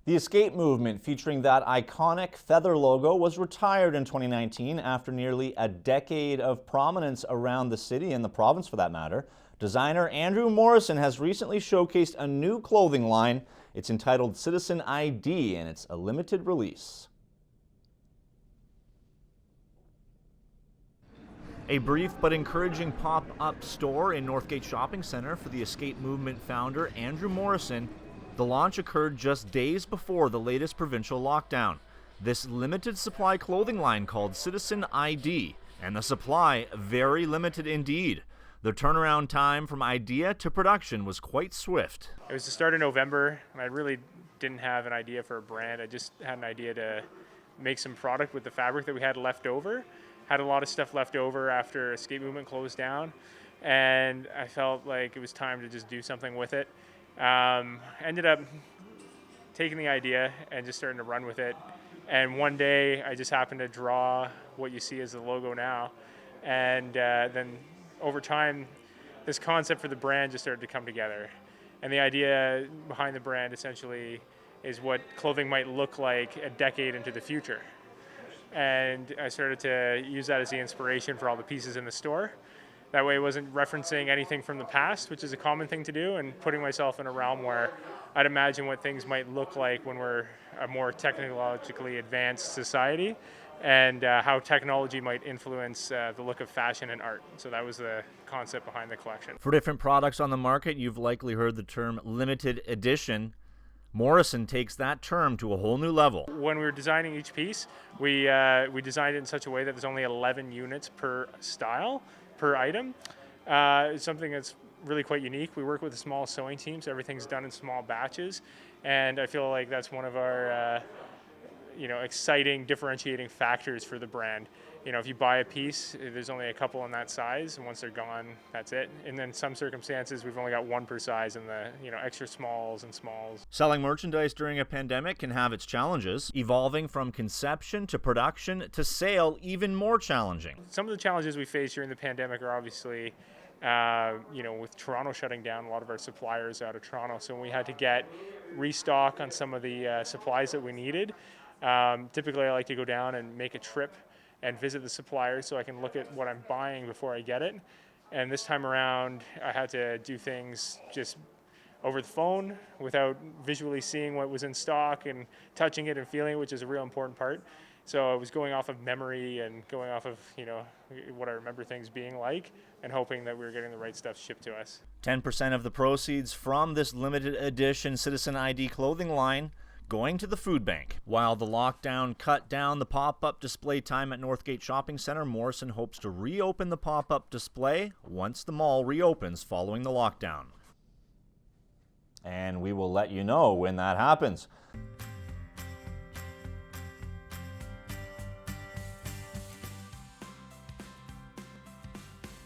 The escape movement featuring that iconic feather logo was retired in 2019 after nearly a decade of prominence around the city and the province for that matter. Designer Andrew Morrison has recently showcased a new clothing line. It's entitled Citizen ID and it's a limited release. A brief but encouraging pop-up store in Northgate Shopping Centre for the escape movement founder Andrew Morrison. The launch occurred just days before the latest provincial lockdown. This limited supply clothing line called Citizen ID, and the supply very limited indeed. The turnaround time from idea to production was quite swift. It was the start of November, and I really didn't have an idea for a brand. I just had an idea to make some product with the fabric that we had left over. Had a lot of stuff left over after escape movement closed down, and I felt like it was time to just do something with it. Ended up taking the idea and just starting to run with it. And one day I just happened to draw what you see as the logo now. And then over time, this concept for the brand just started to come together. And the idea behind the brand essentially is what clothing might look like a decade into the future. And I started to use that as the inspiration for all the pieces in the store. That way I wasn't referencing anything from the past, which is a common thing to do, and putting myself in a realm where I'd imagine what things might look like when we're a more technologically advanced society, and how technology might influence the look of fashion and art. So that was the concept behind the collection. For different products on the market, you've likely heard the term limited edition. Morrison takes that term to a whole new level. When we were designing each piece, we designed it in such a way that there's only 11 units per style, per item. It's something that's really quite unique. We work with a small sewing team, so everything's done in small batches, and I feel like that's one of our exciting differentiating factors for the brand. If you buy a piece, there's only a couple in that size, and once they're gone, that's it. And then some circumstances, we've only got one per size in the extra smalls and smalls. Selling merchandise during a pandemic can have its challenges. Evolving from conception to production to sale, even more challenging. Some of the challenges we faced during the pandemic are obviously, with Toronto shutting down, a lot of our suppliers out of Toronto, so we had to get restock on some of the supplies that we needed. Typically, I like to go down and make a trip and visit the suppliers so I can look at what I'm buying before I get it. And this time around, I had to do things just over the phone without visually seeing what was in stock and touching it and feeling it, which is a real important part. So I was going off of memory and going off of, what I remember things being like, and hoping that we were getting the right stuff shipped to us. 10% of the proceeds from this limited edition Citizen ID clothing line going to the food bank. While the lockdown cut down the pop-up display time at Northgate Shopping Centre, Morrison hopes to reopen the pop-up display once the mall reopens following the lockdown. And we will let you know when that happens.